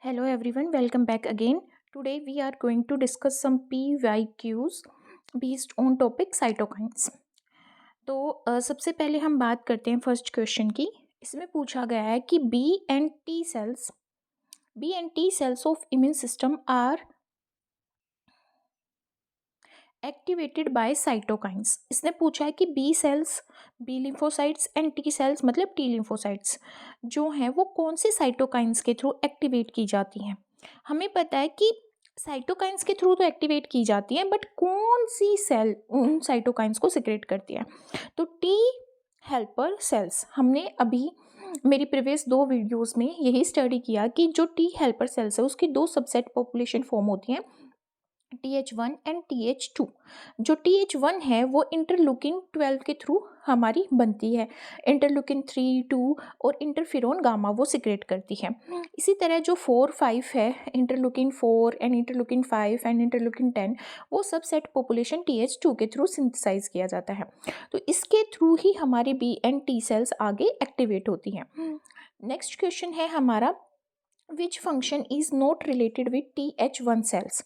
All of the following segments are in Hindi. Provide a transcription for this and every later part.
Hello everyone, welcome back again. Today we are going to discuss some PYQs based on topic cytokines. तो सबसे पहले हम बात करते हैं फर्स्ट क्वेश्चन की. इसमें पूछा गया है कि B and T cells of immune system are activated by cytokines. इसने पूछा है कि B cells, B lymphocytes and T cells मतलब टी लिम्फोसाइट्स जो हैं वो कौन से साइटोकाइंस के थ्रू एक्टिवेट की जाती हैं. हमें पता है कि साइटोकाइंस के थ्रू तो एक्टिवेट की जाती हैं, बट कौन सी सेल उन साइटोकाइंस को सिक्रेट करती है. तो टी हेल्पर सेल्स, हमने अभी मेरी प्रीवियस 2 वीडियोस में यही स्टडी किया कि जो टी हेल्पर सेल्स है उसकी 2 सबसेट पॉपुलेशन फॉर्म होती हैं, TH1 एंड TH2. जो TH1 है वो इंटरलूकिन 12 के थ्रू हमारी बनती है. इंटरलूकिन 3, 2 और इंटरफेरोन गामा वो सिक्रेट करती है. इसी तरह जो 4, 5 है, इंटरलूकिन 4 एंड इंटरलूकिन 5 एंड इंटरलूकिन 10, वो सब सेट पॉपुलेशन TH2 के थ्रू सिंथेसाइज किया जाता है. तो इसके थ्रू ही हमारी बी एंड टी सेल्स आगे एक्टिवेट होती हैं. नेक्स्ट क्वेश्चन है हमारा, which function is not related with TH1 cells.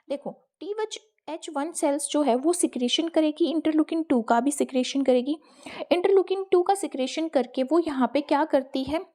देखो, TH1 सेल्स जो है वो सिक्रेशन करेगी, इंटरलूकिन 2 का भी सिक्रेशन करेगी. इंटरलूकिन 2 का सिक्रेशन करके वो यहाँ पे क्या करती है,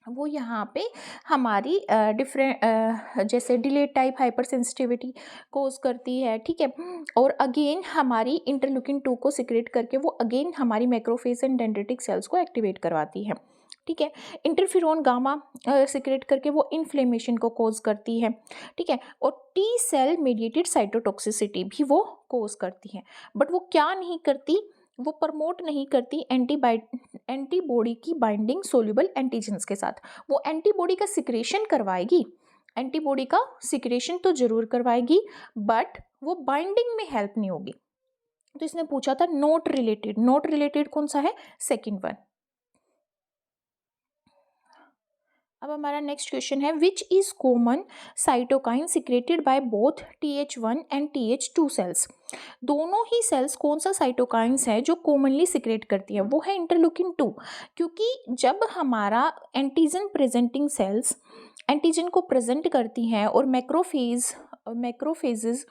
वो यहाँ पे हमारी डिफरेंट जैसे डिलेड टाइप हाइपर सेंसिटिविटी कोज करती है. ठीक है. और अगेन हमारी इंटरलूकिन 2 को सिक्रेट करके वो अगेन हमारी मैक्रोफेज एंड डेंड्रिटिक सेल्स को एक्टिवेट करवाती है. ठीक है. इंटरफेरोन गामा सिक्रेट करके वो इन्फ्लेमेशन को कोज करती है. ठीक है. और टी सेल मेडिएटेड साइटोटॉक्सिसिटी भी वो कोज करती है. बट वो क्या नहीं करती, वो प्रमोट नहीं करती एंटीबॉडी की बाइंडिंग सोल्यूबल एंटीजेंस के साथ. वो एंटीबॉडी का सिक्रेशन करवाएगी, एंटीबॉडी का सिक्रेशन तो जरूर करवाएगी, बट वो बाइंडिंग में हेल्प नहीं होगी. तो इसने पूछा था नॉट रिलेटेड. नॉट रिलेटेड कौन सा है, सेकंड वन. अब हमारा नेक्स्ट क्वेश्चन है, which is common cytokine secreted by both TH1 and TH2 cells. दोनों ही सेल्स कौन सा साइटोकाइंस है जो कॉमनली सिक्रेट करती है, वो है इंटरलूकिन 2. क्योंकि जब हमारा एंटीजन प्रेजेंटिंग सेल्स एंटीजन को प्रेजेंट करती हैं और मैक्रोफेजेस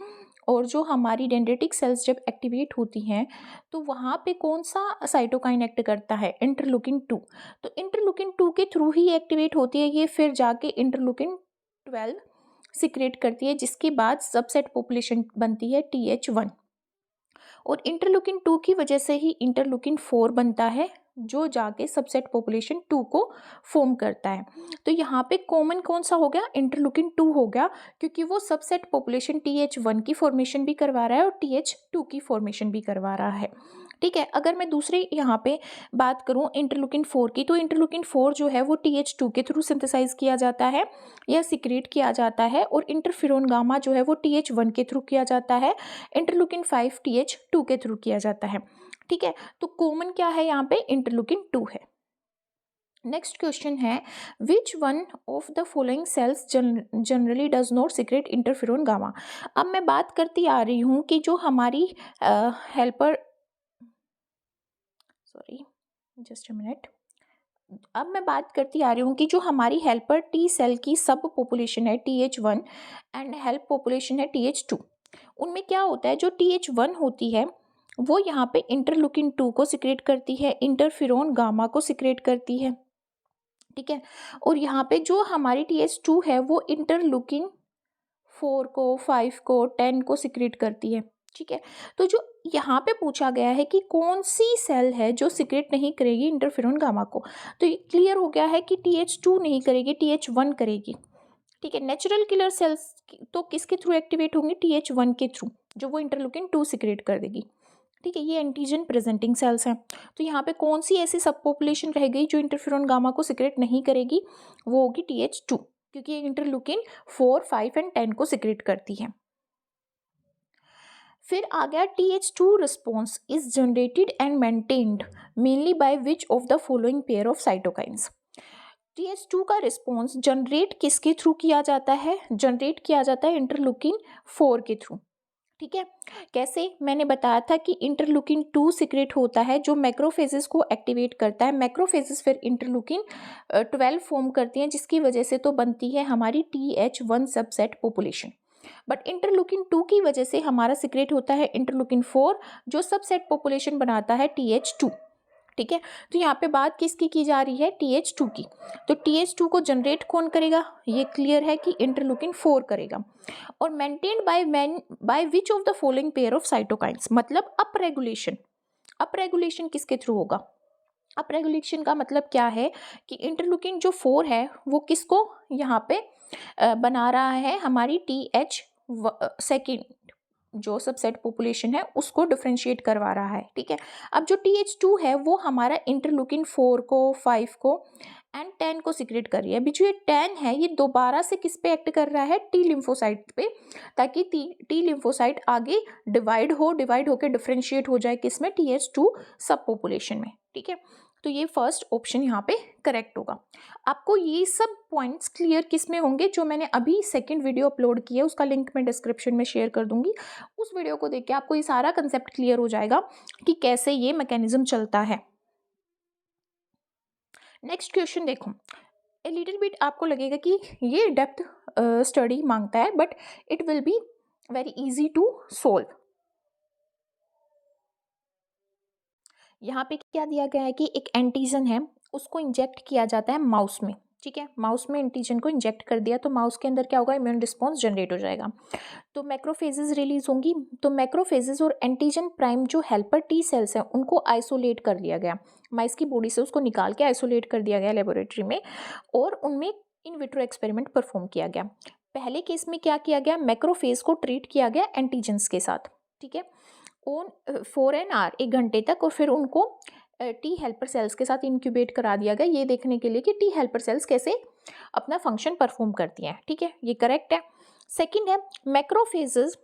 और जो हमारी डेंड्रिटिक सेल्स जब एक्टिवेट होती हैं, तो वहाँ पे कौन सा साइटोकाइन एक्ट करता है, इंटरलूकिन 2. तो इंटरलूकिन 2 के थ्रू ही एक्टिवेट होती है ये, फिर जाके इंटरलूकिन 12 सिक्रेट करती है, जिसके बाद सबसेट पॉपुलेशन बनती है TH1. और इंटरलूकिन 2 की वजह से ही इंटरलूकिन 4 बनता है, जो जाके सबसेट पॉपुलेशन 2 को फॉर्म करता है. तो यहाँ पे कॉमन कौन सा हो गया, इंटरलूकिन 2 हो गया, क्योंकि वो सबसेट पॉपुलेशन TH1 की फॉर्मेशन भी करवा रहा है और TH2 की फॉर्मेशन भी करवा रहा है. ठीक है. अगर मैं दूसरे यहाँ पे बात करूँ इंटरलूकिन 4 की, तो इंटरलूकिन 4 जो है वो TH2 के थ्रू सिंथेसाइज किया जाता है या सिक्रेट किया जाता है, और इंटरफेरोन गामा जो है वो TH1 के थ्रू किया जाता है, इंटरलूकिन 5 TH2 के थ्रू किया जाता है. ठीक है. तो कॉमन क्या है यहाँ पे, इंटरलूकिन 2 है. नेक्स्ट क्वेश्चन है, which one of the following cells generally does not secrete interferon gamma. अब मैं बात करती आ रही हूँ कि जो हमारी helper sorry just a minute. अब मैं बात करती आ रही हूँ कि जो हमारी हेल्पर टी सेल की सब पॉपुलेशन है TH1 एंड हेल्प पॉपुलेशन है TH2, उनमें क्या होता है, जो TH1 होती है वो यहाँ पे इंटरलूकिन 2 को सिक्रेट करती है, इंटरफेरोन गामा को सिक्रेट करती है. ठीक है. और यहाँ पे जो हमारी TH2 है वो इंटरलूकिन 4 को, 5 को, 10 को सिक्रेट करती है. ठीक है. तो जो यहाँ पे पूछा गया है कि कौन सी सेल है जो सिक्रेट नहीं करेगी इंटरफेरोन गामा को, तो ये क्लियर हो गया है कि TH2 नहीं करेगी, TH1 करेगी. ठीक है. नेचुरल किलर सेल्स तो किसके थ्रू एक्टिवेट होंगी, TH1 के थ्रू, जो वो इंटरलूकिन 2 सिक्रेट कर देगी. ठीक है. ये एंटीजन प्रेजेंटिंग सेल्स हैं. तो यहाँ पे कौन सी ऐसी सब पॉपुलेशन रह गई जो इंटरफेरोन गामा को सिक्रेट नहीं करेगी, वो होगी TH2, क्योंकि ये इंटरलूकिन 4, 5 एंड 10 को सिक्रेट करती है. फिर आ गया, TH2 response is generated and maintained mainly by which of the following pair of cytokines. TH2 का रिस्पॉन्स जनरेट किसके थ्रू किया जाता है, जनरेट किया जाता है इंटरलूकिन 4 के थ्रू. ठीक है। कैसे, मैंने बताया था कि इंटरलूकिन 2 सीक्रेट होता है जो मैक्रोफेजेस को एक्टिवेट करता है। मैक्रोफेजेस फिर इंटरलूकिन 12 फॉर्म करती हैं, जिसकी वजह से तो बनती है हमारी TH1 सबसेट पॉपुलेशन। बट इंटरलूकिन 2 की वजह से हमारा सीक्रेट होता है इंटरलूकिन 4 जो सबसेट पॉपुलेशन बनाता है TH2। ठीक है। तो यहाँ पे बात किसकी की जा रही है, TH2 की। तो TH2 को जनरेट कौन करेगा, ये क्लियर है कि इंटरलूकिन 4 करेगा। और maintained by which of the following pair of cytokines, मतलब अप रेगुलेशन। अप रेगुलेशन किसके थ्रू होगा, अप रेगुलेशन का मतलब क्या है कि इंटरलूकिन जो 4 है वो किसको यहाँ पे बना रहा है, हमारी TH सेकेंड जो सबसेट पॉपुलेशन है उसको डिफरेंशिएट करवा रहा है। ठीक है। अब जो TH2 है वो हमारा इंटरलूकिन 4 को, 5 को एंड 10 को सीक्रेट कर रही है। अभी जो ये 10 है ये दोबारा से किस पे एक्ट कर रहा है, टी लिम्फोसाइट पे, ताकि टी लिम्फोसाइट आगे डिवाइड होकर डिफरेंशिएट हो जाए किस में, TH2 सब पॉपुलेशन में। ठीक है। तो ये फर्स्ट ऑप्शन यहाँ पे करेक्ट होगा। आपको ये सब पॉइंट्स क्लियर किस में होंगे, जो मैंने अभी सेकंड वीडियो अपलोड की है उसका लिंक मैं डिस्क्रिप्शन में शेयर कर दूंगी। उस वीडियो को देख के आपको ये सारा कंसेप्ट क्लियर हो जाएगा कि कैसे ये मैकेनिज्म चलता है। नेक्स्ट क्वेश्चन देखो, ए लिटिल बिट आपको लगेगा कि ये डेप्थ स्टडी मांगता है, but it will be very easy to solve. यहाँ पे क्या दिया गया है कि एक एंटीजन है उसको इंजेक्ट किया जाता है माउस में। ठीक है, माउस में एंटीजन को इंजेक्ट कर दिया तो माउस के अंदर क्या होगा, इम्यून रिस्पॉन्स जनरेट हो जाएगा, तो मैक्रोफेजेस रिलीज होंगी। तो मैक्रोफेजेस और एंटीजन प्राइम जो हेल्पर टी सेल्स हैं उनको आइसोलेट कर दिया गया, माइस की बॉडी से उसको निकाल के आइसोलेट कर दिया गया लेबोरेटरी में, और उनमें इन विट्रो एक्सपेरिमेंट परफॉर्म किया गया। पहले केस में क्या किया गया, मैक्रोफेज को ट्रीट किया गया एंटीजन्स के साथ। ठीक है, ऑन 4 एन आवर, 1 घंटे तक, और फिर उनको टी हेल्पर सेल्स के साथ इंक्यूबेट करा दिया गया, ये देखने के लिए कि टी हेल्पर सेल्स कैसे अपना फंक्शन परफॉर्म करती हैं। ठीक है, ये करेक्ट है। सेकंड है मैक्रोफेजेस।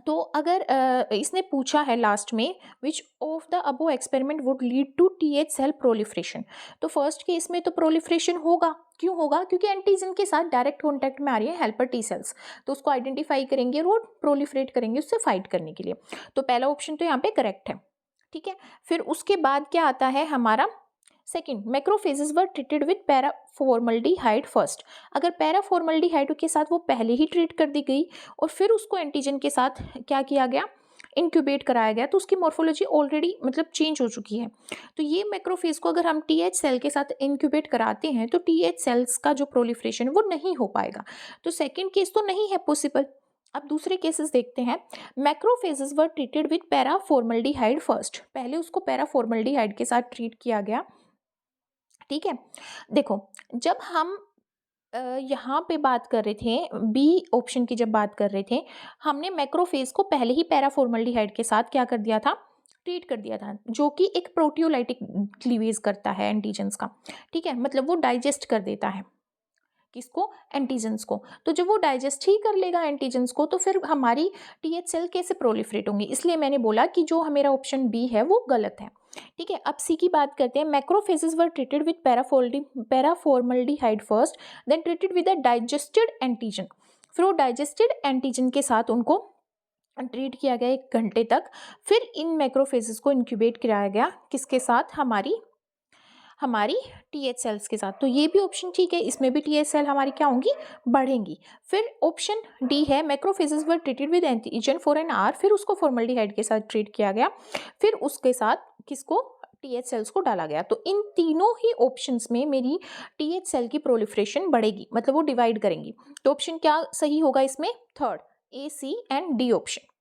तो अगर इसने पूछा है लास्ट में which of the above experiment would lead to TH cell proliferation, तो फर्स्ट केस में तो प्रोलिफ्रेशन होगा। क्यों होगा, क्योंकि एंटीजन के साथ डायरेक्ट कॉन्टैक्ट में आ रही है हेल्पर टी सेल्स, तो उसको आइडेंटिफाई करेंगे और वो प्रोलिफरेट करेंगे उससे फाइट करने के लिए। तो पहला ऑप्शन तो यहाँ पे करेक्ट है। ठीक है, फिर उसके बाद क्या आता है हमारा second, macrophages were treated with paraformaldehyde first. अगर पैराफॉर्मल्डिहाइड के साथ वो पहले ही ट्रीट कर दी गई और फिर उसको एंटीजन के साथ क्या किया गया, इंक्यूबेट कराया गया, तो उसकी मॉर्फोलॉजी ऑलरेडी मतलब चेंज हो चुकी है। तो ये मैक्रोफेज को अगर हम TH सेल के साथ इंक्यूबेट कराते हैं तो TH सेल्स का जो प्रोलिफ्रेशन वो नहीं हो पाएगा, तो सेकेंड केस तो नहीं है पॉसिबल। अब दूसरे केसेस देखते हैं। Macrophages were treated with paraformaldehyde first, पहले उसको पैराफॉर्मल्डिहाइड के साथ ट्रीट किया गया। ठीक है, देखो जब हम यहाँ पे बात कर रहे थे, बी ऑप्शन की जब बात कर रहे थे, हमने मैक्रोफेज को पहले ही पैराफॉर्मल्डिहाइड के साथ क्या कर दिया था, ट्रीट कर दिया था, जो कि एक प्रोटियोलाइटिक क्लीवेज करता है एंटीजन्स का। ठीक है, मतलब वो डाइजेस्ट कर देता है किसको, एंटीजन्स को। तो जब वो डाइजेस्ट ही कर लेगा एंटीजन्स को तो फिर हमारी TH सेल कैसे प्रोलिफरेट होंगी, इसलिए मैंने बोला कि जो मेरा ऑप्शन बी है वो गलत है। ठीक है, अब सी की बात करते हैं। Macrophages were treated with paraformaldehyde first, then treated with a digested antigen, फिर वो डाइजेस्टेड एंटीजन के साथ उनको ट्रीट किया गया 1 घंटे तक, फिर इन मैक्रोफेजेस को इंक्यूबेट कराया गया किसके साथ, हमारी TH सेल्स के साथ। तो ये भी ऑप्शन ठीक है, इसमें भी TH सेल हमारी क्या होंगी, बढ़ेंगी। फिर ऑप्शन डी है macrophages were treated with antigen for an hour, फिर उसको फॉर्मल्डिहाइड के साथ ट्रीट किया गया, फिर उसके साथ किसको, TH सेल्स को डाला गया। तो इन तीनों ही ऑप्शंस में मेरी TH सेल की प्रोलिफरेशन बढ़ेगी, मतलब वो डिवाइड करेंगी। तो ऑप्शन क्या सही होगा इसमें, third, A, C and D option.